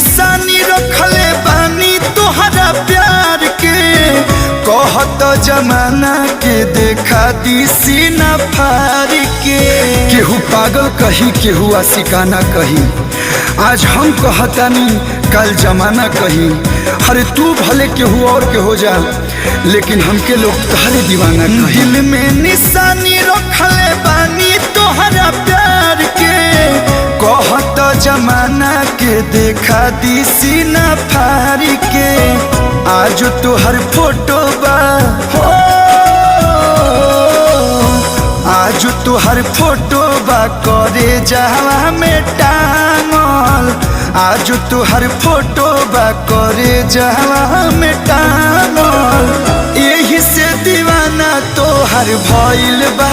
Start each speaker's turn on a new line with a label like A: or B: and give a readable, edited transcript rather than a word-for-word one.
A: निशानी रखले बानी तोहरा प्यार के। कहत जमाना के देखा दी सीना फाड़ के। केहू पागल कही केहू आशिकाना कही, आज हम कहतानी कल जमाना कही। अरे तू भले केहू और के हो जा, लेकिन हमके लोग तहरे दीवाना कही। दिल में निशानी रखले बानी तोहरा प्यार के। कहत जमाना के देखा दी सीना फाड़ के। आज तोहर फोटो बा हो, आज तोहर फोटो बा करे जावा में टांगल। आज तोहर फोटो बा करे जावा में टांगल। यही से दीवाना तोहर भइल बा